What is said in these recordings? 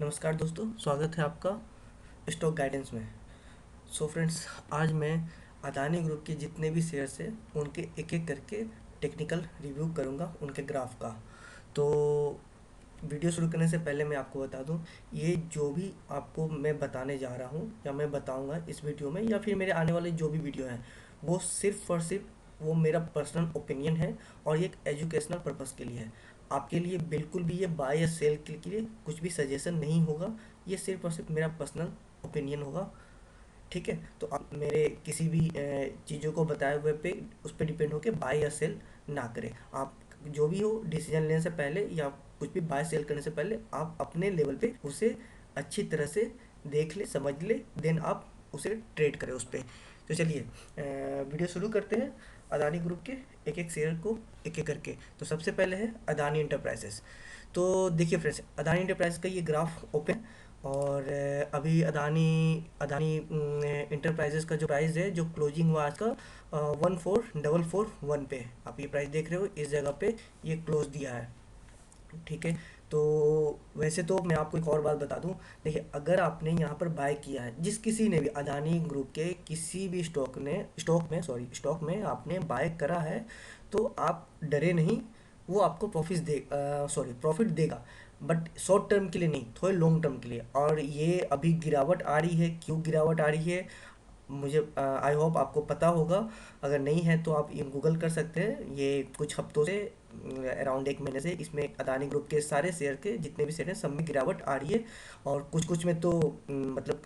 नमस्कार दोस्तों, स्वागत है आपका स्टॉक गाइडेंस में। सो फ्रेंड्स, आज मैं अदानी ग्रुप के जितने भी शेयर्स हैं उनके एक एक करके टेक्निकल रिव्यू करूंगा उनके ग्राफ का। तो वीडियो शुरू करने से पहले मैं आपको बता दूं, ये जो भी आपको मैं बताने जा रहा हूं या मैं बताऊंगा इस वीडियो में या फिर मेरे आने वाले जो भी वीडियो हैं, वो सिर्फ और सिर्फ वो मेरा पर्सनल ओपिनियन है और ये एक एजुकेशनल पर्पस के लिए है। आपके लिए बिल्कुल भी ये बाय या सेल के लिए कुछ भी सजेशन नहीं होगा। ये सिर्फ और सिर्फ मेरा पर्सनल ओपिनियन होगा। ठीक है, तो आप मेरे किसी भी चीज़ों को बताए हुए पे उस पर डिपेंड होकर बाय या सेल ना करें। आप जो भी हो डिसीजन लेने से पहले या कुछ भी बाय सेल करने से पहले आप अपने लेवल पे उसे अच्छी तरह से देख ले, समझ ले, देन आप उसे ट्रेड करें उस पर। तो चलिए वीडियो शुरू करते हैं अदानी ग्रुप के एक एक शेयर को एक एक करके। तो सबसे पहले है अदानी इंटरप्राइजेस। तो देखिए फ्रेंड्स, अदानी इंटरप्राइजेस का ये ग्राफ ओपन और अभी अदानी अदानी इंटरप्राइजेस का जो प्राइस है, जो क्लोजिंग हुआ आज का 14,441 पे, आप ये प्राइस देख रहे हो, इस जगह पे ये क्लोज दिया है। ठीक है, तो वैसे तो मैं आपको एक और बात बता दूं। देखिए, अगर आपने यहाँ पर बाय किया है, जिस किसी ने भी अदानी ग्रुप के किसी भी स्टॉक में आपने बाय करा है, तो आप डरे नहीं। वो आपको प्रॉफिट देगा, बट शॉर्ट टर्म के लिए नहीं, थोड़े लॉन्ग टर्म के लिए। और ये अभी गिरावट आ रही है, क्यों गिरावट आ रही है मुझे आई होप आपको पता होगा। अगर नहीं है तो आप ये गूगल कर सकते हैं। ये कुछ हफ्तों से, अराउंड एक महीने से, इसमें अदानी ग्रुप के सारे शेयर के जितने भी शेयर हैं सब में गिरावट आ रही है। और कुछ कुछ में तो मतलब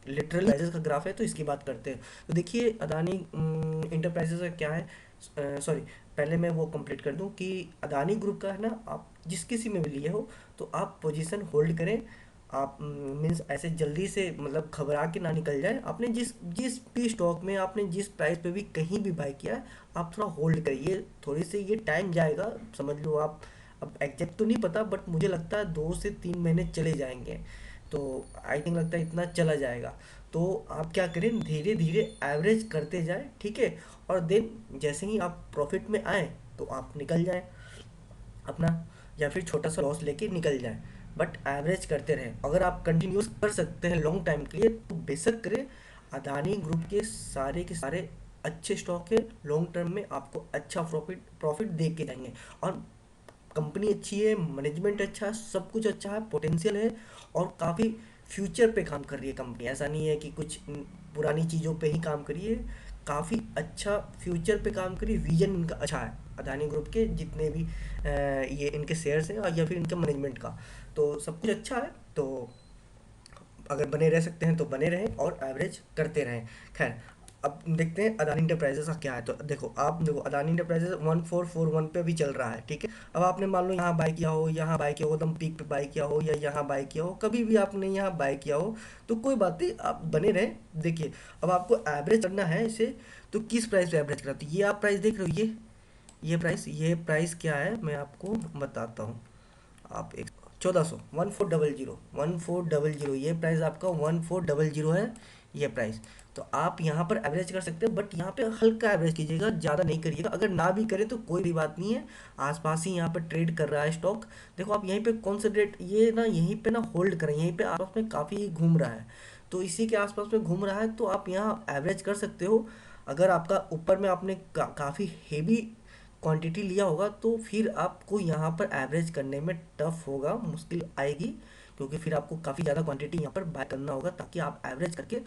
लिटरली प्राइसेस का ग्राफ है, तो इसकी बात करते हैं। तो देखिए अदानी इंटरप्राइजेस का क्या है। सॉरी, पहले मैं वो कंप्लीट कर दूं कि अदानी ग्रुप का है ना, आप जिस किसी में भी लिए हो तो आप पोजीशन होल्ड करें। आप मीन्स ऐसे जल्दी से मतलब घबरा के ना निकल जाए। आपने जिस जिस भी स्टॉक में आपने जिस प्राइस पे भी कहीं भी बाय किया है, आप थोड़ा होल्ड करिए। थोड़ी सी ये टाइम जाएगा, समझ लो आप। अब एग्जैक्ट तो नहीं पता, बट मुझे लगता है 2 से 3 महीने चले जाएंगे। तो आई थिंक लगता है इतना चला जाएगा। तो आप क्या करें, धीरे धीरे एवरेज करते जाए, ठीक है। और देन जैसे ही आप प्रॉफिट में आए तो आप निकल जाए अपना, या फिर छोटा सा लॉस लेके निकल जाए। बट एवरेज करते रहें। अगर आप कंटिन्यूस कर सकते हैं लॉन्ग टाइम के लिए तो बेशक करें। अदानी ग्रुप के सारे अच्छे स्टॉक है, लॉन्ग टर्म में आपको अच्छा प्रॉफिट प्रॉफिट दे के जाएंगे। और कंपनी अच्छी है, मैनेजमेंट अच्छा है, सब कुछ अच्छा है, पोटेंशियल है। और काफ़ी फ्यूचर पे काम कर रही है कंपनी। ऐसा नहीं है कि कुछ पुरानी चीज़ों पे ही काम करी है। काफ़ी अच्छा फ्यूचर पे काम करी, विजन इनका अच्छा है अदानी ग्रुप के जितने भी ये इनके शेयर्स हैं और या फिर इनके मैनेजमेंट का। तो सब कुछ अच्छा है। तो अगर बने रह सकते हैं तो बने रहें और एवरेज करते रहें। खैर, अब देखते हैं अदानी इंटरप्राइजेस का क्या है। तो देखो अदानी इंटरप्राइजेस 1441 पे भी चल रहा है, ठीक है। अब आपने मान लो यहाँ बाय किया हो, यहाँ बाय किया हो, एकदम पीक पे बाय किया हो, या यहाँ बाय किया हो, कभी भी आपने यहाँ बाय किया हो, तो कोई बात नहीं, आप बने रहें। देखिए, अब आपको एवरेज करना है इसे। तो किस प्राइस पे एवरेज करना है? तो ये आप प्राइस देख रहे हो, ये प्राइस क्या है मैं आपको बताता हूँ। आप एक 1400, 1400 ये प्राइस आपका 1400 है ये प्राइस। तो आप यहाँ पर एवरेज कर सकते हैं, बट यहाँ पे हल्का एवरेज कीजिएगा, ज़्यादा नहीं करिएगा। अगर ना भी करें तो कोई भी बात नहीं है, आसपास ही यहाँ पर ट्रेड कर रहा है स्टॉक। देखो आप यहीं पे कॉन्सेंट्रेट, ये ना यहीं पे ना होल्ड करें, यहीं पे आसपास में काफ़ी घूम रहा है। तो इसी के आसपास में घूम रहा है, तो आप यहाँ एवरेज कर सकते हो। अगर आपका ऊपर में आपने काफ़ी हेवी क्वांटिटी लिया होगा तो फिर आपको यहाँ पर एवरेज करने में टफ होगा, मुश्किल आएगी। क्योंकि फिर आपको काफ़ी ज़्यादा क्वांटिटी यहाँ पर बाय करना होगा ताकि आप एवरेज करके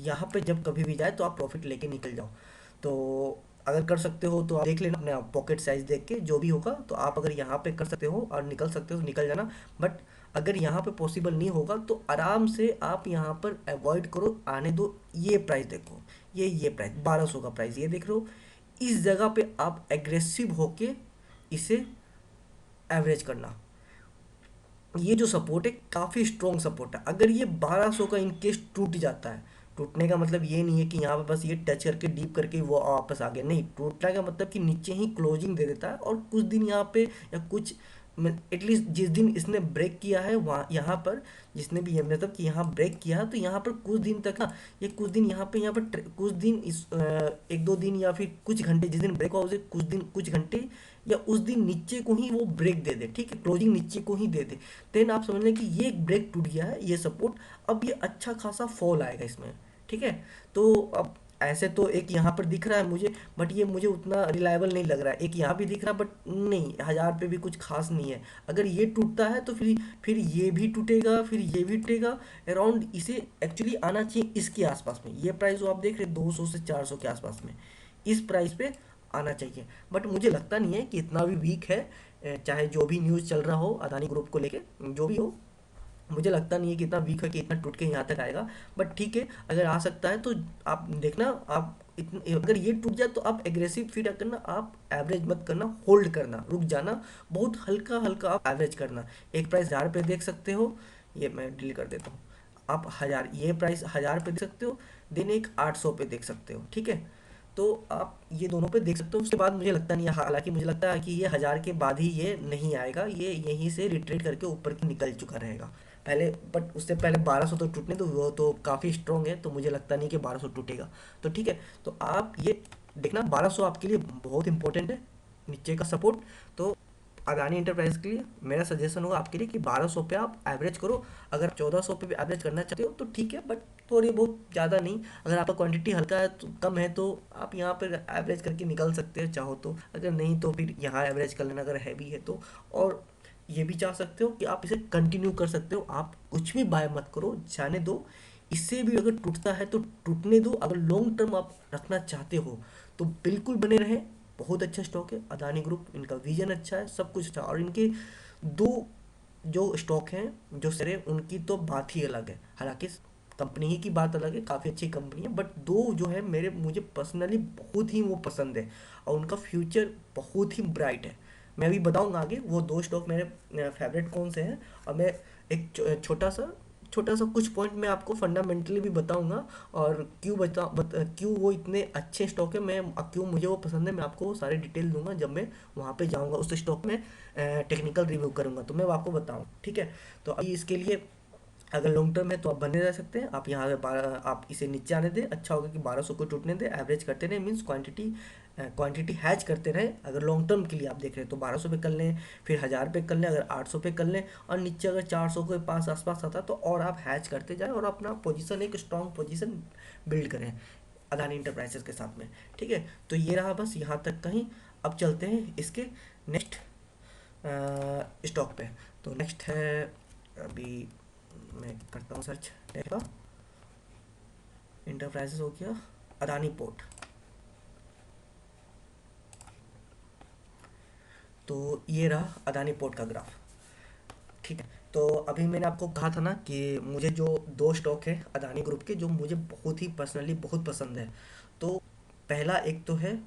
यहाँ पे जब कभी भी जाए तो आप प्रॉफिट लेके निकल जाओ। तो अगर कर सकते हो तो आप देख लेना अपने पॉकेट साइज देख के, जो भी होगा तो आप अगर यहाँ पे कर सकते हो और निकल सकते हो तो निकल जाना। बट अगर यहाँ पे पॉसिबल नहीं होगा तो आराम से आप यहाँ पर अवॉइड करो, आने दो। ये प्राइस देखो, ये प्राइस 1200 का प्राइस ये देख रहे हो, इस जगह पे आप एग्रेसिव होके इसे एवरेज करना। ये जो सपोर्ट है काफ़ी स्ट्रॉन्ग सपोर्ट है। अगर ये 1200 का इनकेस टूट जाता है, टूटने का मतलब ये नहीं है कि यहाँ पे बस ये टच करके डीप करके वो वापस आ गया, नहीं, टूटने का मतलब कि नीचे ही क्लोजिंग दे देता है और कुछ दिन यहाँ पे या कुछ एटलीस्ट जिस दिन इसने ब्रेक किया है वहाँ यहाँ पर, जिसने भी ये मतलब कि यहाँ ब्रेक किया तो यहाँ पर कुछ दिन तक ना, ये कुछ दिन यहाँ पर कुछ दिन इस एक दो दिन या फिर कुछ घंटे, जिस दिन ब्रेक हुआ उसे कुछ दिन कुछ घंटे या उस दिन नीचे को ही वो ब्रेक दे दे, ठीक है, क्लोजिंग नीचे को ही दे दे। देन आप समझ लें कि ये एक ब्रेक टूट गया है, ये सपोर्ट, अब ये अच्छा खासा फॉल आएगा इसमें, ठीक है। तो अब ऐसे तो एक यहाँ पर दिख रहा है मुझे, बट ये मुझे उतना रिलायबल नहीं लग रहा है। एक यहाँ भी दिख रहा है बट नहीं, 1000 पे भी कुछ खास नहीं है। अगर ये टूटता है तो फिर ये भी टूटेगा, फिर ये भी टूटेगा। अराउंड इसे एक्चुअली आना चाहिए इसके आसपास में, ये प्राइस जो आप देख रहे हैं 200 से 400 के आसपास में, इस प्राइस पे आना चाहिए। बट मुझे लगता नहीं है कि इतना भी वीक है। चाहे जो भी न्यूज़ चल रहा हो अदानी ग्रुप को लेके, जो भी हो, मुझे लगता नहीं है कि इतना वीक है कि इतना टूट के यहाँ तक आएगा। बट ठीक है, अगर आ सकता है तो आप देखना, आप अगर ये टूट जाए तो आप एग्रेसिव फीड करना, आप एवरेज मत करना, होल्ड करना, रुक जाना, बहुत हल्का हल्का आप एवरेज करना। एक प्राइस 1000 पे देख सकते हो, ये मैं डिलीट कर देता हूँ। आप 1000, ये प्राइस 1000 पे देख सकते हो, देन एक 800 पे देख सकते हो, ठीक है। तो आप ये दोनों पे देख सकते हो। उसके बाद मुझे लगता नहीं है, हालांकि मुझे लगता है कि ये 1000 के बाद ही ये नहीं आएगा, ये यहीं से रिट्रेट करके ऊपर की निकल चुका रहेगा पहले। बट उससे पहले 1200 तो टूटने तो वो तो काफ़ी स्ट्रॉन्ग है, तो मुझे लगता नहीं कि 1200 टूटेगा। तो ठीक है, तो आप ये देखना 1200 आपके लिए बहुत इंपॉर्टेंट है, नीचे का सपोर्ट। तो अदानी इंटरप्राइज के लिए मेरा सजेशन होगा आपके लिए कि 1200 पे आप एवरेज करो। अगर 1400 पे भी एवरेज करना चाहते हो तो ठीक है, बट थोड़ी बहुत, ज़्यादा नहीं। अगर आपका क्वांटिटी हल्का है तो कम है तो आप यहाँ पर एवरेज करके निकल सकते हो चाहो तो, अगर नहीं तो फिर यहाँ एवरेज कर लेना अगर हैवी है तो। और ये भी चाह सकते हो कि आप इसे कंटिन्यू कर सकते हो, आप कुछ भी बाय मत करो, जाने दो। इससे भी अगर टूटता है तो टूटने दो। अगर लॉन्ग टर्म आप रखना चाहते हो तो बिल्कुल बने रहे। बहुत अच्छा स्टॉक है अदानी ग्रुप, इनका विजन अच्छा है, सब कुछ अच्छा। और इनके दो जो स्टॉक हैं, जो शेयर है, उनकी तो बात ही अलग है। हालांकि कंपनी ही की बात अलग है, काफ़ी अच्छी कंपनी है, बट दो जो है मुझे पर्सनली बहुत ही वो पसंद है, और उनका फ्यूचर बहुत ही ब्राइट है। मैं अभी बताऊंगा आगे वो दो स्टॉक मेरे फेवरेट कौन से हैं। और मैं एक छोटा सा कुछ पॉइंट मैं आपको फंडामेंटली भी बताऊंगा, और क्यों वो इतने अच्छे स्टॉक है, क्यों मुझे वो पसंद है, मैं आपको वो सारे डिटेल दूंगा जब मैं वहाँ पे जाऊंगा उस स्टॉक में, टेक्निकल रिव्यू करूंगा तो मैं आपको बताऊँ, ठीक है। तो अभी इसके लिए अगर लॉन्ग टर्म है तो आप बने रह सकते हैं। आप यहाँ पे आप इसे नीचे आने दें, अच्छा होगा कि 1200 को टूटने दें, एवरेज करते रहें, मीन्स क्वांटिटी हैच करते रहें। अगर लॉन्ग टर्म के लिए आप देख रहे हैं तो 1200 पे कर लें, फिर 1000 पे कर लें, अगर 800 पे कर लें, और नीचे अगर 400 के पास आसपास आता तो और आप हैच करते जाएं और अपना पोजीशन, एक स्ट्रॉन्ग पोजीशन बिल्ड करें अदानी इंटरप्राइजेस के साथ में, ठीक है। तो ये रहा बस यहाँ तक कहीं। अब चलते हैं इसके नेक्स्ट स्टॉक पे। तो नेक्स्ट है, अभी मैं करता हूँ सर्च, देखा इंटरप्राइजेस हो गया, अदानी पोर्ट। तो ये रहा अदानी पोर्ट का ग्राफ, ठीक है। तो अभी मैंने आपको कहा था ना कि मुझे जो दो स्टॉक है अदानी ग्रुप के जो मुझे बहुत ही पर्सनली बहुत पसंद है, तो पहला एक तो है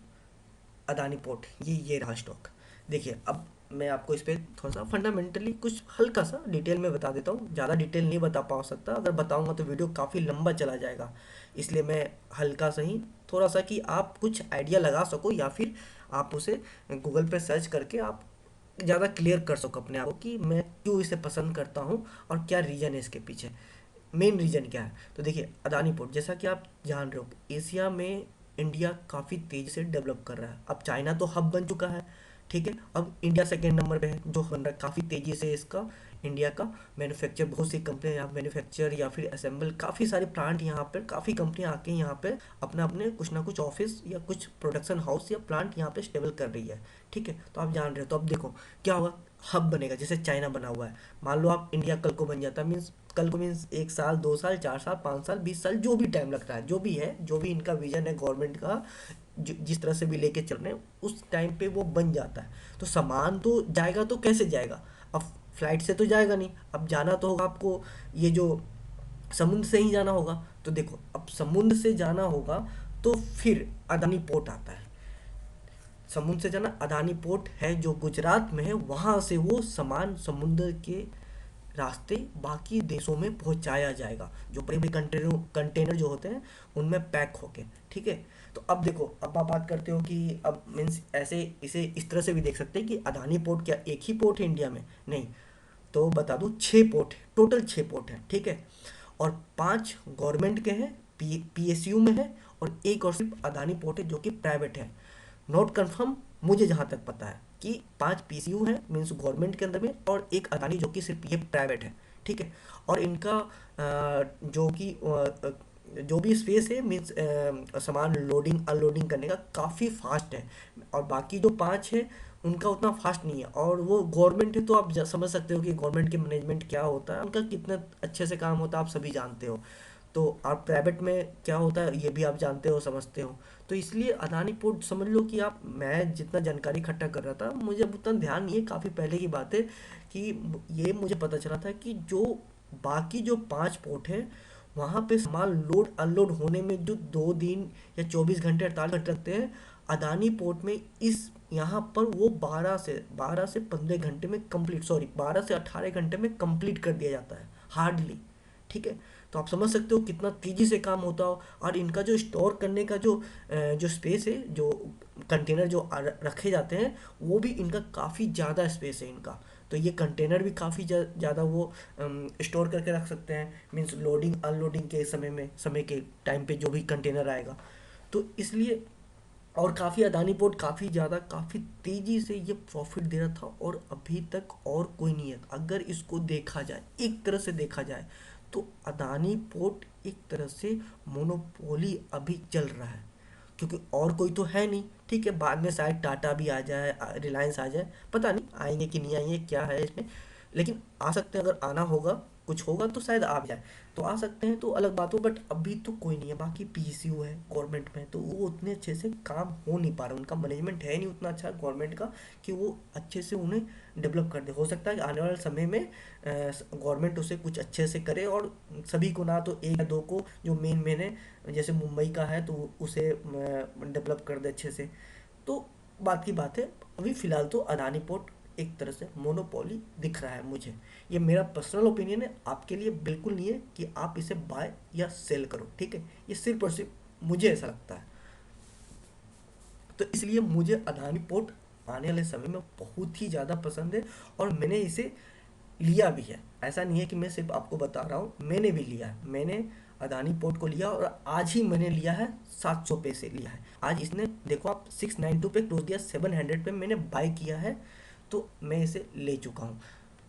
अदानी पोर्ट, ये रहा स्टॉक। देखिए अब मैं आपको इस पर थोड़ा सा फंडामेंटली कुछ हल्का सा डिटेल में बता देता हूँ, ज़्यादा डिटेल नहीं बता पा सकता, अगर बताऊँगा तो वीडियो काफ़ी लंबा चला जाएगा। इसलिए मैं हल्का सा ही, थोड़ा सा, कि आप कुछ आइडिया लगा सको या फिर आप उसे गूगल पे सर्च करके आप ज़्यादा क्लियर कर सको अपने आप को कि मैं क्यों इसे पसंद करता हूँ और क्या रीज़न है इसके पीछे, मेन रीज़न क्या है। तो देखिए अदानी पोर्ट, जैसा कि आप जान रहे हो, एशिया में इंडिया काफ़ी तेज़ी से डेवलप कर रहा है। अब चाइना तो हब बन चुका है, ठीक है, अब इंडिया सेकेंड नंबर पे है, जो बन रहा है काफ़ी तेज़ी से इसका, इंडिया का मैन्युफैक्चर, बहुत सी कंपनियां यहाँ मैन्युफैक्चर या फिर असेंबल, काफ़ी सारे प्लांट यहाँ पर, काफ़ी कंपनियां आके यहाँ पे अपना अपने कुछ ना कुछ ऑफिस या कुछ प्रोडक्शन हाउस या प्लांट यहाँ पे स्टेबल कर रही है, ठीक है। तो आप जान रहे हो, तो अब देखो क्या होगा, हब बनेगा, जैसे चाइना बना हुआ है। मान लो आप इंडिया कल को बन जाता, मीन्स कल को, मीन्स 1 साल 2 साल 4 साल 5 साल 20 साल, जो भी टाइम लगता है, जो भी है, जो भी इनका विजन है गवर्नमेंट का, जिस तरह से भी लेके चल रहे हैं, उस टाइम पे वो बन जाता है। तो सामान तो जाएगा, तो कैसे जाएगा, अब फ्लाइट से तो जाएगा नहीं, अब जाना तो होगा आपको, ये जो समुद्र से ही जाना होगा। तो देखो अब समुद्र से जाना होगा तो फिर अदानी पोर्ट आता है। समुद्र से जाना, अदानी पोर्ट है जो गुजरात में है, वहां से वो सामान समुद्र के रास्ते बाकी देशों में पहुंचाया जाएगा, जो बड़े बड़े कंटेनर कंटेनर जो होते हैं उनमें पैक होके। ठीक है। तो अब देखो, अब आप बात करते हो कि अब मीन्स ऐसे इसे इस तरह से भी देख सकते हैं कि अदानी पोर्ट क्या एक ही पोर्ट है इंडिया में? नहीं। तो बता दूं, 6 पोर्ट है, टोटल 6 पोर्ट है। ठीक है। और 5 गवर्नमेंट के हैं, पीएसयू में है, और एक और सिर्फ अदानी पोर्ट है जो कि प्राइवेट है। नॉट कंफर्म, मुझे जहाँ तक पता है कि 5 पीसीयू है मीन्स गवर्नमेंट के अंदर में, और एक अदानी जो कि सिर्फ ये प्राइवेट है। ठीक है। और इनका जो कि जो भी स्पेस है मीन्स सामान लोडिंग अनलोडिंग करने का काफ़ी फास्ट है। और बाकी जो 5 है उनका उतना फास्ट नहीं है, और वो गवर्नमेंट है तो आप समझ सकते हो कि गवर्नमेंट के मैनेजमेंट क्या होता है, उनका कितना अच्छे से काम होता है, आप सभी जानते हो। तो आप प्राइवेट में क्या होता है ये भी आप जानते हो, समझते हो। तो इसलिए अदानी पोर्ट समझ लो कि आप, मैं जितना जानकारी इकट्ठा कर रहा था, मुझे अब उतना ध्यान नहीं है, काफ़ी पहले की बात है, कि ये मुझे पता चला था कि जो बाकी जो 5 पोर्ट है वहाँ पे सामान लोड अनलोड होने में जो 2 दिन या 24 घंटे 48 घंटे लगते हैं, अदानी पोर्ट में इस यहाँ पर वो 12 से 15 घंटे में कंप्लीट, सॉरी 12 से 18 घंटे में कंप्लीट कर दिया जाता है, हार्डली। ठीक है। तो आप समझ सकते हो कितना तेजी से काम होता हो। और इनका जो स्टोर करने का जो स्पेस है, जो कंटेनर जो रखे जाते हैं, वो भी इनका काफ़ी ज़्यादा स्पेस है इनका। तो ये कंटेनर भी काफ़ी ज़्यादा वो स्टोर करके रख सकते हैं, मीन्स लोडिंग अनलोडिंग के समय के टाइम पे जो भी कंटेनर आएगा। तो इसलिए, और काफ़ी अदानी पोर्ट काफ़ी ज़्यादा काफ़ी तेज़ी से ये प्रॉफिट दे रहा था, और अभी तक और कोई नहीं है। अगर इसको देखा जाए, एक तरह से देखा जाए, तो अदानी पोर्ट एक तरह से मोनोपोली अभी चल रहा है, क्योंकि और कोई तो है नहीं। ठीक है, बाद में शायद टाटा भी आ जाए, रिलायंस आ जाए, पता नहीं आएंगे कि नहीं आएंगे, क्या है इसमें। लेकिन आ सकते हैं, अगर आना होगा, कुछ होगा तो शायद आ जाए, तो आ सकते हैं, तो अलग बात हो। बट अभी तो कोई नहीं है। बाकी पीसीयू है गवर्नमेंट में, तो वो उतने अच्छे से काम हो नहीं पा रहा, उनका मैनेजमेंट है नहीं उतना अच्छा गवर्नमेंट का कि वो अच्छे से उन्हें डेवलप कर दे। हो सकता है कि आने वाले समय में गवर्नमेंट उसे कुछ अच्छे से करे, और सभी को ना तो एक या दो को जो मेन मेन है, जैसे मुंबई का है, तो उसे डेवलप कर दे अच्छे से। तो बात की बात है, अभी फ़िलहाल तो अदानी पोर्ट एक तरह से मोनोपोली दिख रहा है मुझे। ये मेरा पर्सनल ओपिनियन है, आपके लिए बिल्कुल नहीं है कि आप इसे बाय या सेल करो। ठीक है। ये सिर्फ और सिर्फ मुझे ऐसा लगता है। तो इसलिए मुझे अदानी पोर्ट आने वाले समय में बहुत ही ज़्यादा पसंद है, और मैंने इसे लिया भी है। ऐसा नहीं है कि मैं सिर्फ आपको बता रहा हूँ, मैंने भी लिया है। मैंने अदानी पोर्ट को लिया, और आज ही मैंने लिया है, 700 पे से लिया है। आज इसने देखो आप 692 पे क्लोज दिया, 700 पे मैंने बाय किया है। तो मैं इसे ले चुका हूँ।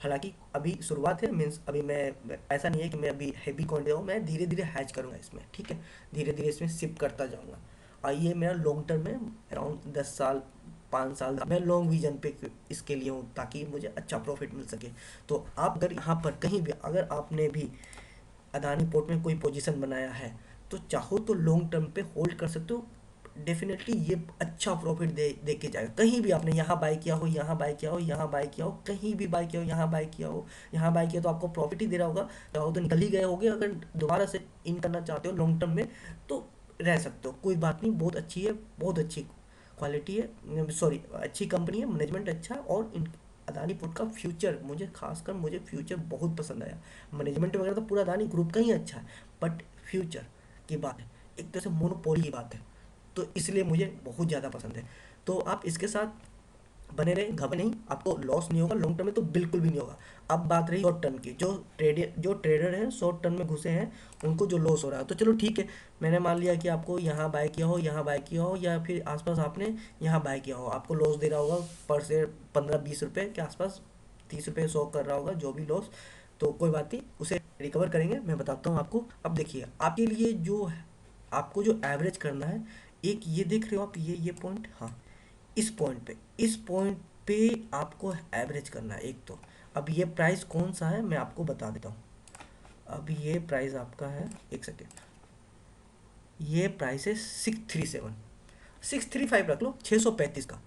हालांकि अभी शुरुआत है, मीन्स अभी मैं, ऐसा नहीं है कि मैं अभी हैवी क्वांटिटी हूँ, मैं धीरे धीरे हैच करूँगा इसमें। ठीक है। धीरे धीरे इसमें शिप करता जाऊँगा। और ये मेरा लॉन्ग टर्म में अराउंड 10 साल 5 साल मैं लॉन्ग विजन पे इसके लिए हूँ, ताकि मुझे अच्छा प्रॉफिट मिल सके। तो आप अगर यहाँ पर कहीं भी, अगर आपने भी अदानी पोर्ट में कोई पोजीशन बनाया है, तो चाहो तो लॉन्ग टर्म पे होल्ड कर सकते हो। डेफिनेटली ये अच्छा प्रॉफिट दे के जाएगा। कहीं भी आपने यहाँ बाय किया हो, यहाँ बाय किया हो, यहाँ बाय किया हो, कहीं भी बाय किया हो, यहाँ बाय किया हो, यहाँ बाय किया, तो आपको प्रॉफिट ही दे रहा होगा। चाहो तो निकल ही गए होगे। अगर दोबारा से इन करना चाहते हो लॉन्ग टर्म में, तो रह सकते हो, कोई बात नहीं। बहुत अच्छी है, बहुत अच्छी क्वालिटी है, सॉरी अच्छी कंपनी है, मैनेजमेंट अच्छा है। और इन अदानी पोर्ट का फ्यूचर, मुझे फ्यूचर बहुत पसंद आया। मैनेजमेंट वगैरह तो पूरा अदानी ग्रुप का ही अच्छा है, बट फ्यूचर की बात है, एक तरह से मोनोपोली की बात है, तो इसलिए मुझे बहुत ज़्यादा पसंद है। तो आप इसके साथ बने रहे, घबराए नहीं, आपको लॉस नहीं होगा लॉन्ग टर्म में, तो बिल्कुल भी नहीं होगा। अब बात रही शॉर्ट टर्म की, जो ट्रेडर हैं शॉर्ट टर्म में घुसे हैं, उनको जो लॉस हो रहा है, तो चलो ठीक है। मैंने मान लिया कि आपको यहाँ बाय किया हो, यहाँ बाय किया हो, या फिर आसपास आपने यहाँ बाय किया हो, आपको लॉस दे रहा होगा पर शेयर 15-20 रुपये के आसपास, 30 रुपये 100 कर रहा होगा जो भी लॉस। तो कोई बात नहीं, उसे रिकवर करेंगे, मैं बताता हूँ आपको। अब देखिए, आपके लिए जो आपको जो एवरेज करना है, एक ये देख रहे हो आप, ये पॉइंट, हाँ, इस पॉइंट पे आपको एवरेज करना है एक तो। अब ये प्राइस कौन सा है मैं आपको बता देता हूँ। अब ये प्राइस आपका है, एक सेकेंड, ये प्राइस है 637, 635 रख लो, 635 का।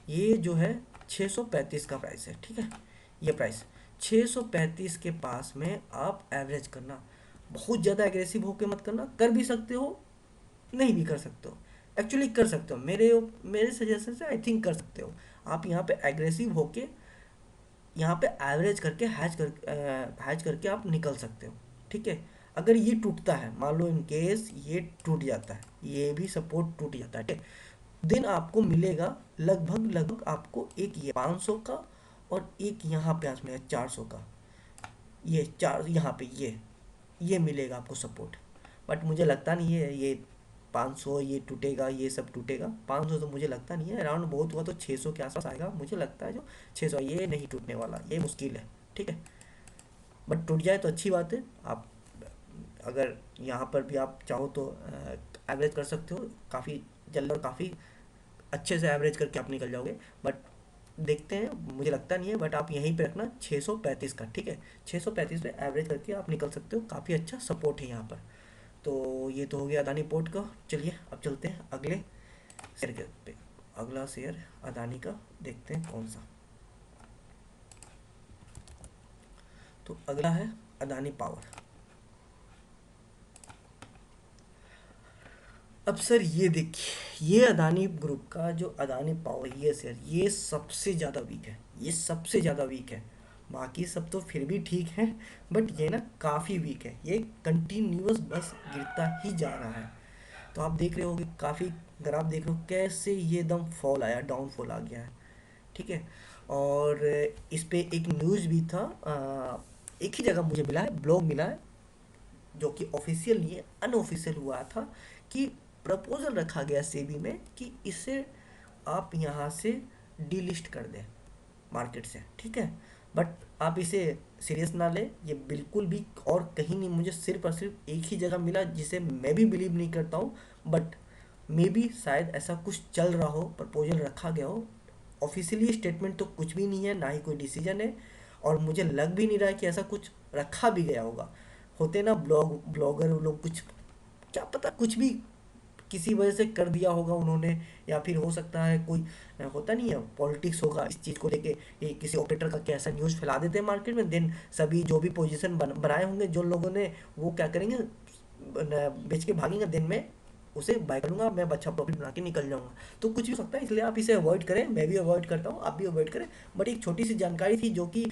ये जो है 635 का प्राइस है। ठीक है। ये प्राइस 635 के पास में आप एवरेज करना। बहुत ज़्यादा एग्रेसिव होके मत करना, कर भी सकते हो, नहीं भी कर सकते हो। एक्चुअली कर सकते हो, मेरे मेरे सजेशन से आई थिंक कर सकते हो। आप यहाँ पे एग्रेसिव होके यहाँ पे एवरेज करके हैच करके आप निकल सकते हो। ठीक है, अगर ये टूटता है, मान लो इन केस ये टूट जाता है, ये भी सपोर्ट टूट जाता है, ठीक है, देन आपको मिलेगा लगभग लगभग आपको एक ये 500 का और एक यहाँ पे आस में 400 का, ये चार यहाँ पे ये मिलेगा आपको सपोर्ट। बट मुझे लगता नहीं है ये 500 ये टूटेगा, ये सब टूटेगा। 500 तो मुझे लगता नहीं है, अराउंड बहुत हुआ तो 600 के आसपास आएगा मुझे लगता है। जो 600 ये नहीं टूटने वाला, ये मुश्किल है। ठीक है, बट टूट जाए तो अच्छी बात है। आप अगर यहाँ पर भी आप चाहो तो एवरेज कर सकते हो काफ़ी जल्द और काफ़ी अच्छे से एवरेज करके आप निकल जाओगे। बट देखते हैं, मुझे लगता नहीं है, बट आप यहीं पे रखना 635 का। ठीक है, 635 पे एवरेज करके आप निकल सकते हो, काफ़ी अच्छा सपोर्ट है यहाँ पर। तो ये तो हो गया अदानी पोर्ट का। चलिए अब चलते हैं अगले शेयर के पे। अगला शेयर अदानी का देखते हैं कौन सा। तो अगला है अदानी पावर। अब सर ये देखिए, ये अदानी ग्रुप का जो अदानी पावर ये शेयर, ये सबसे ज़्यादा वीक है, ये सबसे ज़्यादा वीक है। बाकी सब तो फिर भी ठीक है, बट ये ना काफ़ी वीक है, ये कंटिन्यूअस बस गिरता ही जा रहा है। तो आप देख रहे होगे काफ़ी, अगर आप देख रहे हो कैसे ये एकदम फॉल आया, डाउनफॉल आ गया है। ठीक है, और इस पे एक न्यूज़ भी था, एक ही जगह मुझे मिला है, ब्लॉग मिला है, जो कि ऑफिशियल नहीं है, अनऑफिशियल हुआ था, कि प्रपोजल रखा गया सेबी में कि इसे आप यहाँ से डीलिस्ट कर दें मार्केट से। ठीक है, बट आप इसे सीरियस ना लें, ये बिल्कुल भी और कहीं नहीं, मुझे सिर्फ और सिर्फ एक ही जगह मिला, जिसे मैं भी बिलीव नहीं करता हूँ। बट मे बी शायद ऐसा कुछ चल रहा हो, प्रपोजल रखा गया हो। ऑफिशियली स्टेटमेंट तो कुछ भी नहीं है, ना ही कोई डिसीजन है, और मुझे लग भी नहीं रहा है कि ऐसा कुछ रखा भी गया होगा। होते ना ब्लॉगर वो लोग, कुछ क्या पता कुछ भी किसी वजह से कर दिया होगा उन्होंने, या फिर हो सकता है कोई होता नहीं है पॉलिटिक्स होगा इस चीज़ को लेके, ये किसी ऑपरेटर का कैसा न्यूज़ फैला देते हैं मार्केट में, देन सभी जो भी पोजीशन बनाए होंगे जो लोगों ने, वो क्या करेंगे, बेच के भागेंगे, दिन में उसे बाय कर लूंगा मैं, अच्छा प्रॉफिट बना के निकल जाऊंगा। तो कुछ भी हो सकता है, इसलिए आप इसे अवॉइड करें, मैं भी अवॉइड करता हूँ, आप भी अवॉइड करें। बट एक छोटी सी जानकारी थी जो कि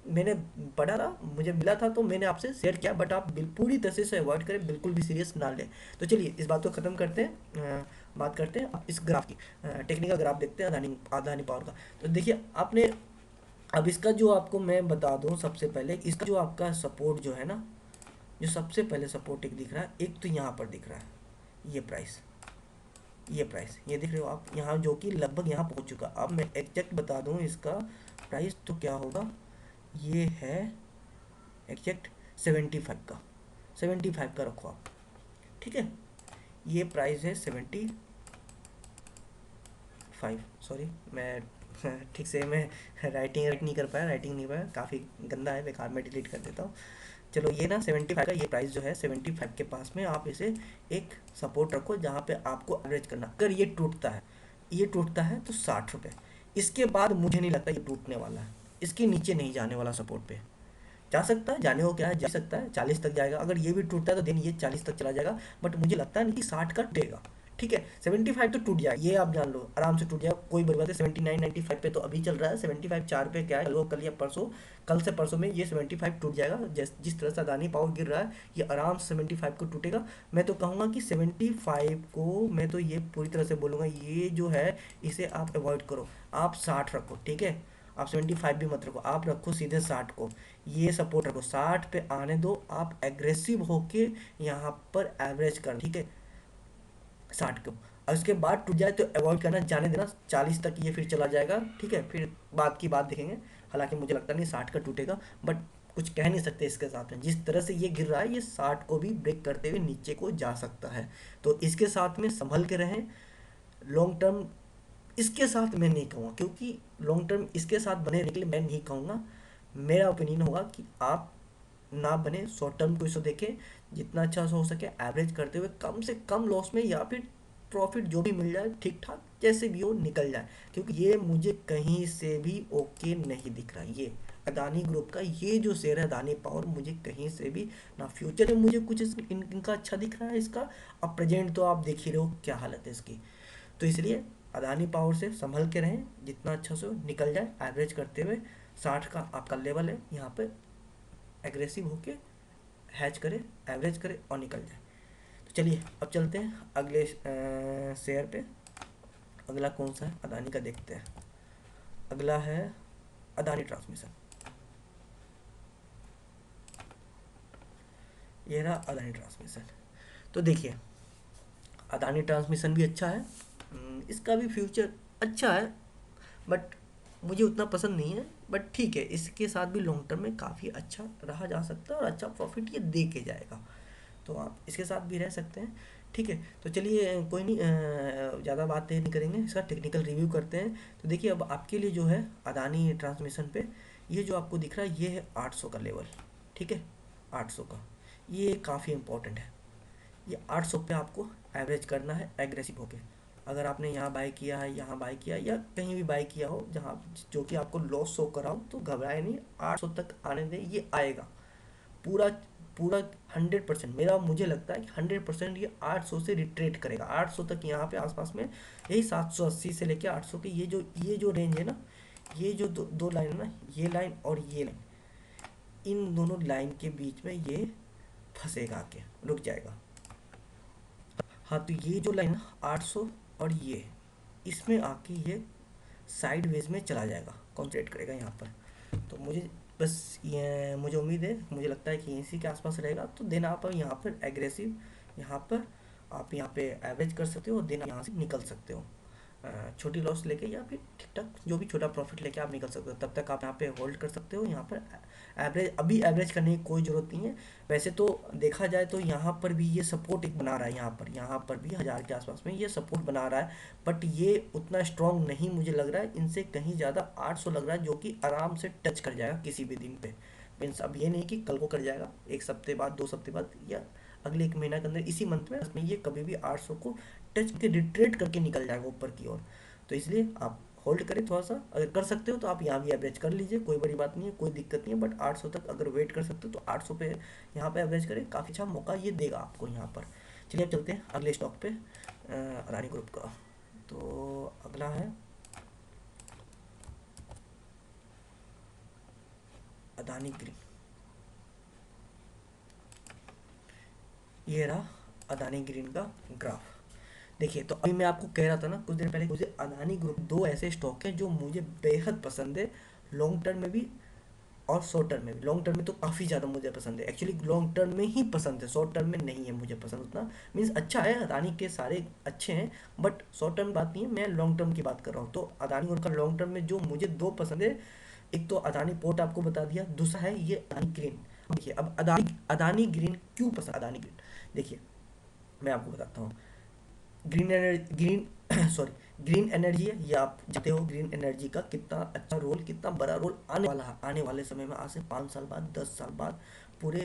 मैंने पढ़ा था, मुझे मिला था, तो मैंने आपसे शेयर किया। बट आप पूरी तरह से अवॉइड करें, बिल्कुल भी सीरियस ना लें। तो चलिए इस बात को ख़त्म करते हैं, बात करते हैं अब इस ग्राफ की। टेक्निकल ग्राफ देखते हैं अदानी अदानी पावर का। तो देखिए आपने, अब इसका जो आपको मैं बता दूं, सबसे पहले इसका जो आपका सपोर्ट जो है ना, जो सबसे पहले सपोर्ट एक दिख रहा है, एक तो यहाँ पर दिख रहा है ये प्राइस, ये देख रहे हो आप यहाँ, जो कि लगभग यहाँ पहुँच चुका। अब मैं एग्जैक्ट बता दूँ इसका प्राइस तो क्या होगा, ये है एग्जैक्ट 75 का, 75 का रखो आप। ठीक है, ये प्राइस है 75। सॉरी मैं ठीक से मैं राइटिंग नहीं कर पाया, काफ़ी गंदा है, बेकार में डिलीट कर देता हूँ। चलो ये ना 75 का ये प्राइस जो है, 75 के पास में आप इसे एक सपोर्ट रखो, जहाँ पे आपको एवरेज करना। अगर ये टूटता है, तो 60 रुपये। इसके बाद मुझे नहीं लगता ये टूटने वाला है, इसके नीचे नहीं जाने वाला सपोर्ट पे। जा सकता है, जाने को क्या है, जा सकता है 40 तक जाएगा। अगर ये भी टूटता है तो देन ये 40 तक चला जाएगा, बट मुझे लगता है नहीं कि 60 का टूटेगा। ठीक है, 75 तो टूट जाएगा, ये आप जान लो, आराम से टूट जाएगा, कोई बड़ी बात है। 79 95 पे तो अभी चल रहा है, 75 4 पे क्या है, कल या परसों, कल से परसों में ये 75 टूट जाएगा। जिस तरह से अदानी पावर गिर रहा है, ये आराम से 75 को टूटेगा। मैं तो कहूँगा कि 75 को, मैं तो ये पूरी तरह से बोलूँगा, ये जो है इसे आप अवॉइड करो, आप 60 रखो। ठीक है, आप 75 भी मत रखो, आप रखो सीधे 60 को, ये सपोर्ट रखो, 60 पे आने दो। आप एग्रेसिव होके यहाँ पर एवरेज कर, ठीक है, 60 को। और उसके बाद टूट जाए तो अवॉइड करना, जाने देना, 40 तक ये फिर चला जाएगा। ठीक है, फिर बात की बात देखेंगे। हालांकि मुझे लगता नहीं 60 का टूटेगा, बट कुछ कह नहीं सकते इसके साथ में, जिस तरह से ये गिर रहा है, ये 60 को भी ब्रेक करते हुए नीचे को जा सकता है। तो इसके साथ में संभल के रहें। लॉन्ग टर्म इसके साथ मैं नहीं कहूँगा, क्योंकि लॉन्ग टर्म इसके साथ बने रहने के लिए मैं नहीं कहूँगा। मेरा ओपिनियन होगा कि आप ना बने, शॉर्ट टर्म को इसे देखें, जितना अच्छा से हो सके एवरेज करते हुए, कम से कम लॉस में, या फिर प्रॉफिट जो भी मिल जाए ठीक ठाक जैसे भी हो निकल जाए। क्योंकि ये मुझे कहीं से भी ओके नहीं दिख रहा, ये अदानी ग्रुप का ये जो शेयर है अदानी पावर, मुझे कहीं से भी ना फ्यूचर में मुझे कुछ इनका अच्छा दिख रहा है इसका। अब प्रेजेंट तो आप देख ही रहे हो क्या हालत है इसकी। तो इसलिए अदानी पावर से संभल के रहें, जितना अच्छा से हो निकल जाए एवरेज करते हुए। 60 का आपका लेवल है, यहाँ पे एग्रेसिव होके हैच करे, एवरेज करे और निकल जाए। तो चलिए अब चलते हैं अगले शेयर पे। अगला कौन सा है, अदानी का देखते हैं। अगला है अदानी ट्रांसमिशन। ये रहा अदानी ट्रांसमिशन। तो देखिए अदानी ट्रांसमिशन भी अच्छा है, इसका भी फ्यूचर अच्छा है, बट मुझे उतना पसंद नहीं है। बट ठीक है, इसके साथ भी लॉन्ग टर्म में काफ़ी अच्छा रहा जा सकता है और अच्छा प्रॉफिट ये दे के जाएगा, तो आप इसके साथ भी रह सकते हैं। ठीक है, तो चलिए कोई नहीं, ज़्यादा बातें नहीं करेंगे, इसका टेक्निकल रिव्यू करते हैं। तो देखिए अब आपके लिए जो है अदानी ट्रांसमिशन पे ये जो आपको दिख रहा है ये है 800 का लेवल। ठीक है, 800 का ये काफ़ी इंपॉर्टेंट है। ये 800 पे आपको एवरेज करना है एग्रेसिव होके। अगर आपने यहाँ बाय किया है, यहाँ बाय किया या कहीं भी बाय किया हो जहाँ जो कि आपको लॉस शो कराओ, तो घबराए नहीं, 800 तक आने दें, ये आएगा पूरा पूरा 100%। मेरा मुझे लगता है कि 100% ये 800 से रिट्रेट करेगा। 800 तक यहाँ पे आसपास में, यही 780 से लेके 800 के ये जो रेंज है ना, ये जो दो लाइन है ना, ये लाइन और ये लाइन, इन दोनों लाइन के बीच में ये फंसेगा, आके रुक जाएगा। हाँ, तो ये जो लाइन है 800 और ये, इसमें आके ये साइड वेज में चला जाएगा, कॉन्सेंट्रेट करेगा यहाँ पर। तो मुझे बस ये मुझे उम्मीद है, मुझे लगता है कि इसी के आसपास रहेगा। तो देन आप यहाँ पर एग्रेसिव, यहाँ पर आप यहाँ पे एवरेज कर सकते हो, देन यहाँ से निकल सकते हो छोटी लॉस लेके, या फिर ठीक ठाक जो भी छोटा प्रॉफिट लेके आप निकल सकते हो। तब तक आप यहाँ पे होल्ड कर सकते हो। यहाँ पर एवरेज अभी एवरेज करने की कोई ज़रूरत नहीं है। वैसे तो देखा जाए तो यहाँ पर भी ये सपोर्ट एक बना रहा है, यहाँ पर भी 1000 के आसपास में ये सपोर्ट बना रहा है, बट ये उतना स्ट्रॉन्ग नहीं मुझे लग रहा है। इनसे कहीं ज़्यादा 800 लग रहा है, जो कि आराम से टच कर जाएगा किसी भी दिन पे। मीन्स अब ये नहीं कि कल को कर जाएगा, एक हफ्ते बाद, 2 हफ्ते बाद, या अगले एक महीना के अंदर, इसी मंथ में इसमें ये कभी भी 800 को टच के रिट्रेट करके निकल जाएगा ऊपर की ओर। तो इसलिए आप होल्ड करें थोड़ा सा, अगर कर सकते हो तो आप यहाँ भी एवरेज कर लीजिए, कोई बड़ी बात नहीं है, कोई दिक्कत नहीं है। बट 800 तक अगर वेट कर सकते हो तो 800 पे यहाँ पे एवरेज करें, काफ़ी अच्छा मौका ये देगा आपको यहाँ पर। चलिए अब चलते हैं अगले स्टॉक पे, अदानी ग्रुप का। तो अगला है अदानी ग्रीन। ये रहा अदानी ग्रीन का ग्राफ। देखिए, तो अभी मैं आपको कह रहा था ना कुछ देर पहले, मुझे अदानी ग्रुप दो ऐसे स्टॉक हैं जो मुझे बेहद पसंद है, लॉन्ग टर्म में भी और शॉर्ट टर्म में भी। लॉन्ग टर्म में तो काफ़ी ज़्यादा मुझे पसंद है, एक्चुअली लॉन्ग टर्म में ही पसंद है, शॉर्ट टर्म में नहीं है मुझे पसंद उतना। मीन्स अच्छा है, अदानी के सारे अच्छे हैं, बट शॉर्ट टर्म बात नहीं है, मैं लॉन्ग टर्म की बात कर रहा हूँ। तो अदानी ग्रुप का लॉन्ग टर्म में जो मुझे दो पसंद है, एक तो अदानी पोर्ट आपको बता दिया, दूसरा है ये अदानी ग्रीन। देखिए अब अदानी अदानी ग्रीन क्यों पसंद, अदानी ग्रीन देखिए मैं आपको बताता हूँ। Green energy, green sorry, green energy है, ये आप जानते हो ग्रीन एनर्जी का कितना अच्छा रोल, कितना बड़ा रोल आने वाला है, आने वाले समय में, आज से 5 साल बाद, 10 साल बाद, पूरे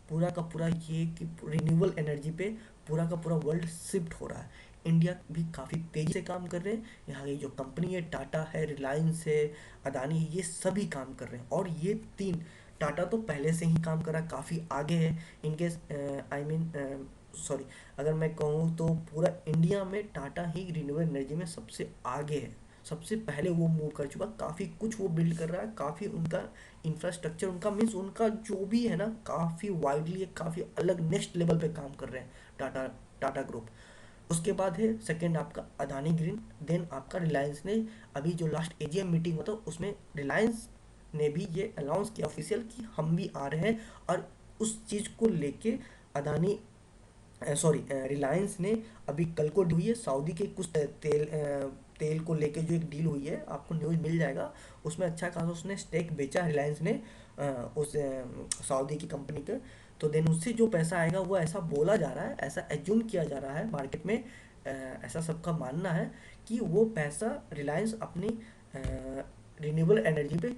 पूरा का पूरा ये कि रिन्यूएबल एनर्जी पे पूरा का पूरा वर्ल्ड शिफ्ट हो रहा है। इंडिया भी काफ़ी तेज़ी से काम कर रहे हैं, यहाँ की जो कंपनी है, टाटा है, रिलायंस है, अदानी है, ये सभी काम कर रहे हैं। और ये तीन, टाटा तो पहले से ही काम कर रहा है, काफ़ी आगे है इनके, आई मीन सॉरी, अगर मैं कहूँ तो पूरा इंडिया में टाटा ही रिन्यूएबल एनर्जी में सबसे आगे है, सबसे पहले वो मूव कर चुका, काफ़ी कुछ वो बिल्ड कर रहा है, काफ़ी उनका इंफ्रास्ट्रक्चर, उनका मीन्स उनका जो भी है ना, काफ़ी वाइडली, काफ़ी अलग नेक्स्ट लेवल पे काम कर रहे हैं टाटा टाटा ग्रुप। उसके बाद है सेकंड आपका अदानी ग्रीन, देन आपका रिलायंस ने, अभी जो लास्ट एजीएम मीटिंग हुआ था उसमें रिलायंस ने भी ये अनाउंस किया ऑफिशियल कि हम भी आ रहे हैं, और उस चीज़ को लेके अदानी सॉरी रिलायंस ने अभी कल को हुई है सऊदी के कुछ तेल को लेके जो एक डील हुई है, आपको न्यूज़ मिल जाएगा, उसमें अच्छा खासा उसने स्टेक बेचा रिलायंस ने उस सऊदी की कंपनी के। तो देन उससे जो पैसा आएगा, वो ऐसा बोला जा रहा है, ऐसा एज्यूम किया जा रहा है मार्केट में, ऐसा सबका मानना है कि वो पैसा रिलायंस अपनी रिन्यूएबल एनर्जी पे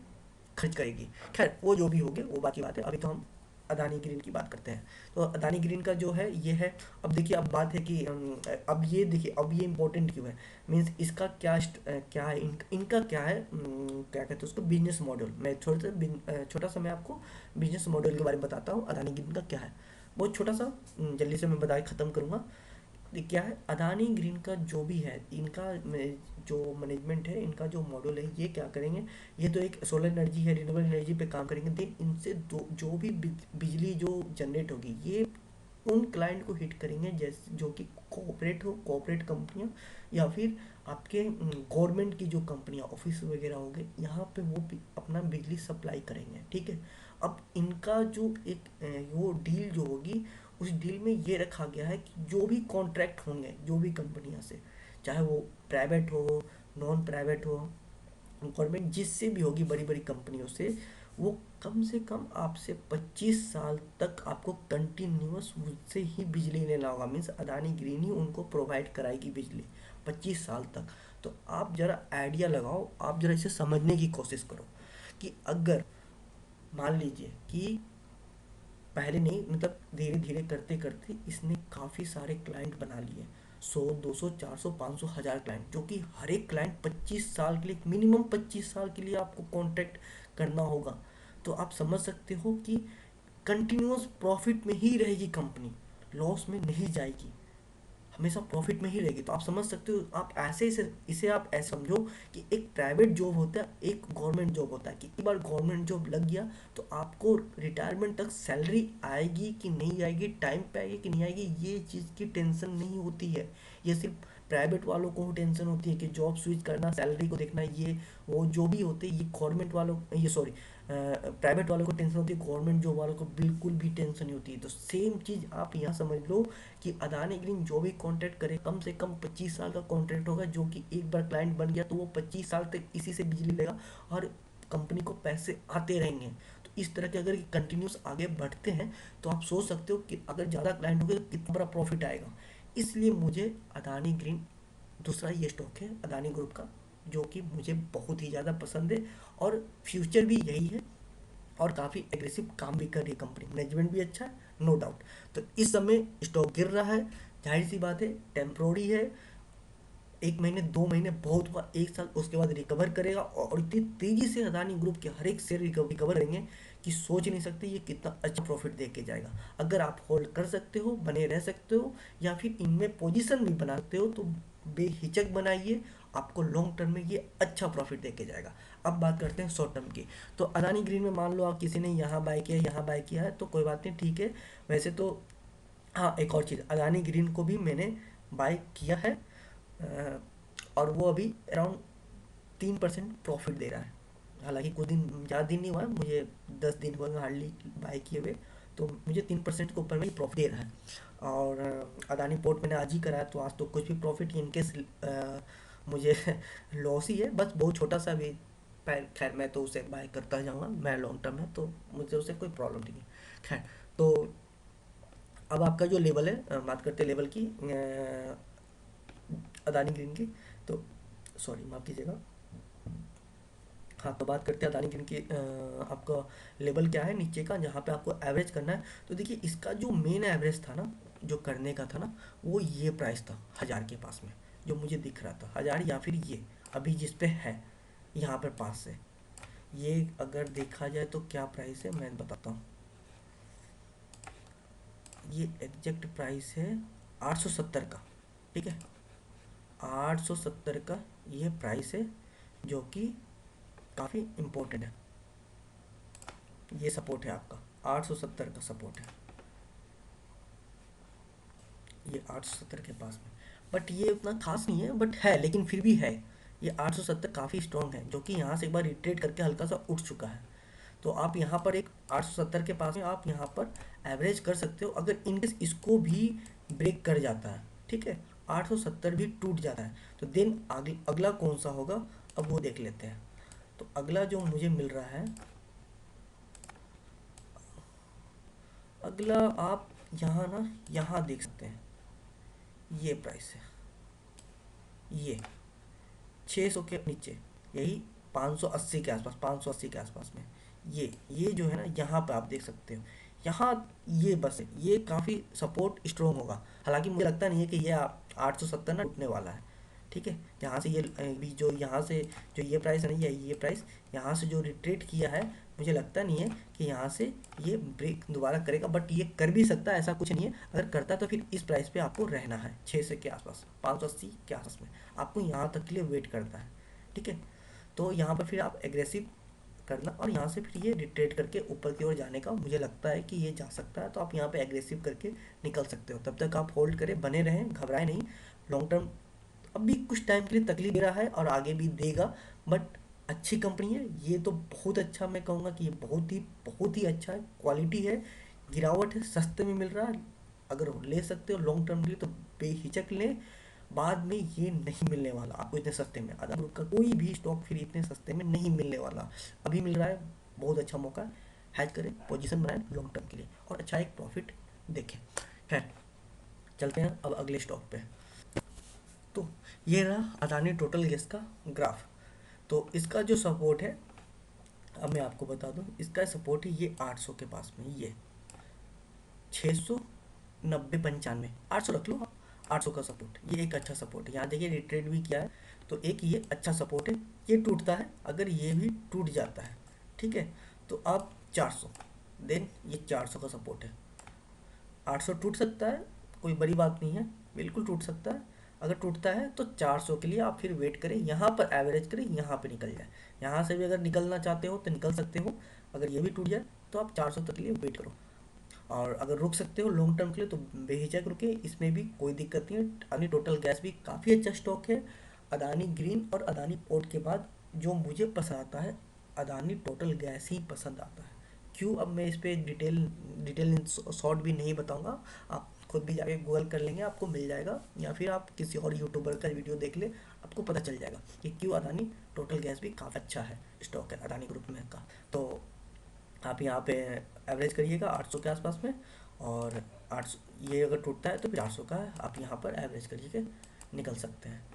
खर्च करेगी। खैर वो जो भी होगी वो बाकी बात है, अभी तो हम अदानी ग्रीन की बात करते हैं। तो अदानी ग्रीन का जो है ये है। अब देखिए, अब बात है कि अब ये देखिए, अब ये इम्पोर्टेंट क्यों है, मीन्स इसका क्या है, इनका क्या है, क्या कहते हैं उसको, बिजनेस मॉडल। मैं छोटा सा मैं आपको बिजनेस मॉडल के बारे में बताता हूँ, अदानी ग्रीन का क्या है, बहुत छोटा सा, जल्दी से मैं बता के ख़त्म करूँगा। क्या है, अदानी ग्रीन का जो भी है, इनका जो मैनेजमेंट है, इनका जो मॉडल है, ये क्या करेंगे, ये तो एक सोलर एनर्जी है, रिन्यूएबल एनर्जी पे काम करेंगे। देन इनसे जो भी बिजली जो जनरेट होगी, ये उन क्लाइंट को हिट करेंगे जैसे जो कि कॉर्पोरेट कंपनियां, या फिर आपके गवर्नमेंट की जो कंपनियां, ऑफिस वगैरह हो गए, यहाँ पे वो अपना बिजली सप्लाई करेंगे। ठीक है। अब इनका जो एक वो डील जो होगी, उस डील में ये रखा गया है कि जो भी कॉन्ट्रैक्ट होंगे जो भी कंपनियां से, चाहे वो प्राइवेट हो, नॉन प्राइवेट हो, गवर्नमेंट जिससे भी होगी, बड़ी बड़ी कंपनियों से, वो कम से कम आपसे 25 साल तक आपको कंटिन्यूअस उससे ही बिजली लेना होगा। मीन्स अदानी ग्रीन ही उनको प्रोवाइड कराएगी बिजली 25 साल तक। तो आप ज़रा आइडिया लगाओ, आप ज़रा इसे समझने की कोशिश करो कि अगर मान लीजिए कि पहले नहीं, मतलब धीरे धीरे करते करते इसने काफ़ी सारे क्लाइंट बना लिए, 100 200 400 500 1000 क्लाइंट, जो कि हर एक क्लाइंट 25 साल के लिए, मिनिमम 25 साल के लिए आपको कॉन्ट्रैक्ट करना होगा। तो आप समझ सकते हो कि कंटिन्यूअस प्रॉफिट में ही रहेगी कंपनी, लॉस में नहीं जाएगी, हमेशा प्रॉफिट में ही रहेगी। तो आप समझ सकते हो, आप ऐसे इसे आप ऐसे समझो कि एक प्राइवेट जॉब होता है, एक गवर्नमेंट जॉब होता है, कि एक बार गवर्नमेंट जॉब लग गया तो आपको रिटायरमेंट तक सैलरी आएगी कि नहीं आएगी, टाइम पे आएगी कि नहीं आएगी, ये चीज़ की टेंशन नहीं होती है। ये सिर्फ प्राइवेट वालों को टेंशन होती है कि जॉब स्विच करना, सैलरी को देखना, ये वो जो भी होते हैं, ये गवर्नमेंट वालों, ये सॉरी, प्राइवेट वालों को टेंशन होती है, गवर्नमेंट जॉब वालों को बिल्कुल भी टेंशन नहीं होती है। तो सेम चीज़ आप यहाँ समझ लो कि अदानी ग्रीन जो भी कॉन्ट्रैक्ट करे, कम से कम 25 साल का कॉन्ट्रैक्ट होगा, जो कि एक बार क्लाइंट बन गया तो वो 25 साल तक इसी से बिजली लेगा, और कंपनी को पैसे आते रहेंगे। तो इस तरह के अगर कंटिन्यूस आगे बढ़ते हैं, तो आप सोच सकते हो कि अगर ज़्यादा क्लाइंट होंगे तो कितना बड़ा प्रॉफिट आएगा। इसलिए मुझे अदानी ग्रीन, दूसरा ये स्टॉक है अदानी ग्रुप का, जो कि मुझे बहुत ही ज़्यादा पसंद है, और फ्यूचर भी यही है, और काफ़ी एग्रेसिव काम भी कर रही है कंपनी, मैनेजमेंट भी अच्छा है, नो डाउट। तो इस समय स्टॉक गिर रहा है, जाहिर सी बात है, टेम्प्रोरी है, 1 महीने 2 महीने बहुत हुआ, 1 साल, उसके बाद रिकवर करेगा, और इतनी तेजी से अदानी ग्रुप के हर एक शेयर रिकवर करेंगे कि सोच नहीं सकते ये कितना अच्छा प्रॉफिट दे के जाएगा। अगर आप होल्ड कर सकते हो, बने रह सकते हो, या फिर इनमें पोजीशन भी बना सकते हो, तो बेहिचक बनाइए, आपको लॉन्ग टर्म में ये अच्छा प्रॉफिट दे के जाएगा। अब बात करते हैं शॉर्ट टर्म की। तो अदानी ग्रीन में मान लो आप किसी ने यहाँ बाय किया, यहाँ बाय किया है, तो कोई बात नहीं, ठीक है। वैसे तो हाँ, एक और चीज़, अदानी ग्रीन को भी मैंने बाय किया है, अ, और वो अभी अराउंड 3% प्रॉफिट दे रहा है। हालांकि कुछ दिन, ज़्यादा दिन नहीं हुआ है मुझे, 10 दिन हुआ हार्डली बाय किए हुए, तो मुझे 3% के ऊपर में प्रॉफिट दे रहा है। और अदानी पोर्ट मैंने आज ही करा है, तो आज तो कुछ भी प्रॉफिट इनकेस मुझे लॉस ही है, बस बहुत छोटा सा भी। खैर मैं तो उसे बाय करता जाऊंगा, मैं लॉन्ग टर्म है तो मुझे उसे कोई प्रॉब्लम नहीं है। खैर, तो अब आपका जो लेवल है, बात करते हैं लेवल की, अदानी ग्रीन की। तो सॉरी, माफ़ कीजिएगा। हाँ, तो बात करते हैं अदानी ग्रीन की, आपका लेवल क्या है नीचे का, जहाँ पे आपको एवरेज करना है। तो देखिए, इसका जो मेन एवरेज था ना, जो करने का था ना, वो ये प्राइस था 1000 के पास में, जो मुझे दिख रहा था 1000, या फिर ये अभी जिस पे है, यहाँ पर पास से, ये अगर देखा जाए तो क्या प्राइस है मैं बताता हूँ। ये एग्जैक्ट प्राइस है 870 का। ठीक है, 870 का ये प्राइस है, जो कि काफ़ी इम्पोर्टेंट है। ये सपोर्ट है आपका, 870 का सपोर्ट है, ये 870 के पास में। बट ये उतना खास नहीं है, बट है, लेकिन फिर भी है। ये 870 काफ़ी स्ट्रॉन्ग है, जो कि यहाँ से एक बार रिट्रेट करके हल्का सा उठ चुका है। तो आप यहाँ पर एक 870 के पास में आप यहाँ पर एवरेज कर सकते हो, अगर इनकेस इसको भी ब्रेक कर जाता है। ठीक है, 870 भी टूट जाता है, तो देन अगला कौन सा होगा, अब वो देख लेते हैं। तो अगला जो मुझे मिल रहा है, अगला आप यहाँ ना, यहाँ देख सकते हैं, ये प्राइस है, ये 600 के नीचे, यही 580 के आसपास, 580 के आसपास में, ये जो है ना, यहाँ पे आप देख सकते हो, यहाँ ये बस है, ये काफ़ी सपोर्ट स्ट्रॉन्ग होगा। हालांकि मुझे लगता नहीं है कि ये 870 ना टूटने वाला है। ठीक है, यहाँ से ये भी जो यहाँ से जो ये प्राइस है ना, ये प्राइस यहाँ से जो रिट्रेट किया है, मुझे लगता नहीं है कि यहाँ से ये ब्रेक दोबारा करेगा, बट ये कर भी सकता है, ऐसा कुछ नहीं है। अगर करता है तो फिर इस प्राइस पे आपको रहना है, 6 से के आसपास, 580 के आसपास में आपको यहाँ तक के लिए वेट करता है। ठीक है, तो यहाँ पर फिर आप एग्रेसिव करना, और यहाँ से फिर ये रिट्रेट करके ऊपर की ओर जाने का मुझे लगता है कि ये जा सकता है, तो आप यहाँ पे एग्रेसिव करके निकल सकते हो। तब तक आप होल्ड करें, बने रहें, घबराए नहीं। लॉन्ग टर्म अभी कुछ टाइम के लिए तकलीफ दे रहा है और आगे भी देगा, बट अच्छी कंपनी है ये तो, बहुत अच्छा, मैं कहूँगा कि ये बहुत ही अच्छा है, क्वालिटी है, गिरावट है, सस्ते में मिल रहा है। अगर ले सकते हो लॉन्ग टर्म के लिए तो बेहिचक लें, बाद में ये नहीं मिलने वाला आपको इतने सस्ते में। अदानी ग्रुप का कोई भी स्टॉक फिर इतने सस्ते में नहीं मिलने वाला, अभी मिल रहा है, बहुत अच्छा मौका है। हैज करें, पोजीशन बनाएं लॉन्ग टर्म के लिए, और अच्छा एक प्रॉफिट देखें। खैर, चलते हैं अब अगले स्टॉक पे। तो ये रहा अदानी टोटल गैस का ग्राफ। तो इसका जो सपोर्ट है, अब मैं आपको बता दूं, इसका सपोर्ट है ये 800 के पास में, ये 690 95, 800 रख लो आप, 800 का सपोर्ट, ये एक अच्छा सपोर्ट है। यहाँ देखिए रिट्रेड भी किया है, तो एक ये अच्छा सपोर्ट है। ये टूटता है, अगर ये भी टूट जाता है, ठीक है, तो आप 400, देन ये 400 का सपोर्ट है। 800 टूट सकता है, कोई बड़ी बात नहीं है, बिल्कुल टूट सकता है। अगर टूटता है तो 400 के लिए आप फिर वेट करें, यहाँ पर एवरेज करें, यहाँ पे निकल जाए। यहाँ से भी अगर निकलना चाहते हो तो निकल सकते हो, अगर ये भी टूट जाए तो आप 400 तक के लिए वेट करो। और अगर रुक सकते हो लॉन्ग टर्म के लिए तो बेहिचक रुके, इसमें भी कोई दिक्कत नहीं है। अदानी टोटल गैस भी काफ़ी अच्छा स्टॉक है। अदानी ग्रीन और अदानी पोर्ट के बाद जो मुझे पसंद आता है, अदानी टोटल गैस ही पसंद आता है। क्यों, अब मैं इस पर डिटेल शॉर्ट भी नहीं बताऊंगा, आप खुद भी जाके गूगल कर लेंगे, आपको मिल जाएगा, या फिर आप किसी और यूट्यूबर का वीडियो देख ले, आपको पता चल जाएगा कि क्यों अदानी टोटल गैस भी काफ़ी अच्छा है स्टॉक है अदानी ग्रुप में का। तो आप यहाँ पे एवरेज करिएगा 800 के आसपास में, और 800 ये अगर टूटता है तो फिर 800 का आप यहाँ पर एवरेज करिए, निकल सकते हैं।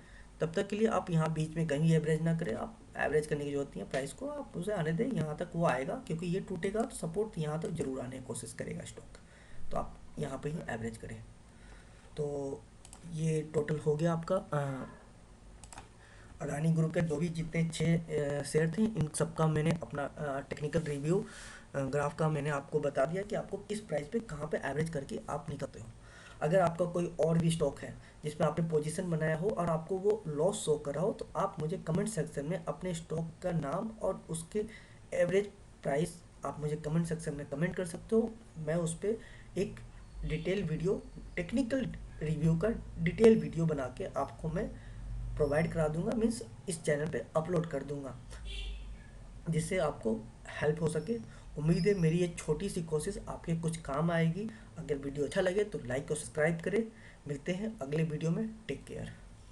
तब तक के लिए आप यहाँ बीच में कहीं एवरेज ना करें, आप एवरेज करने की जरूरत नहीं है, प्राइस को आप उसे आने दें, यहाँ तक वो आएगा, क्योंकि ये टूटेगा तो सपोर्ट यहाँ तक जरूर आने की कोशिश करेगा स्टॉक, तो आप यहाँ पे ही एवरेज करें। तो ये टोटल हो गया आपका अडानी ग्रुप के जो भी जितने 6 शेयर थे, इन सब का मैंने अपना टेक्निकल रिव्यू ग्राफ का मैंने आपको बता दिया कि आपको किस प्राइस पे कहाँ पे एवरेज करके आप निकलते हो। अगर आपका कोई और भी स्टॉक है जिसमें आपने पोजीशन बनाया हो और आपको वो लॉस शो कर रहा हो, तो आप मुझे कमेंट सेक्शन में अपने स्टॉक का नाम और उसके एवरेज प्राइस आप मुझे कमेंट सेक्शन में कमेंट कर सकते हो। मैं उस पर एक डिटेल वीडियो, टेक्निकल रिव्यू का डिटेल वीडियो बना के आपको मैं प्रोवाइड करा दूंगा, मीन्स इस चैनल पे अपलोड कर दूंगा, जिससे आपको हेल्प हो सके। उम्मीद है मेरी ये छोटी सी कोशिश आपके कुछ काम आएगी। अगर वीडियो अच्छा लगे तो लाइक और सब्सक्राइब करें। मिलते हैं अगले वीडियो में, टेक केयर।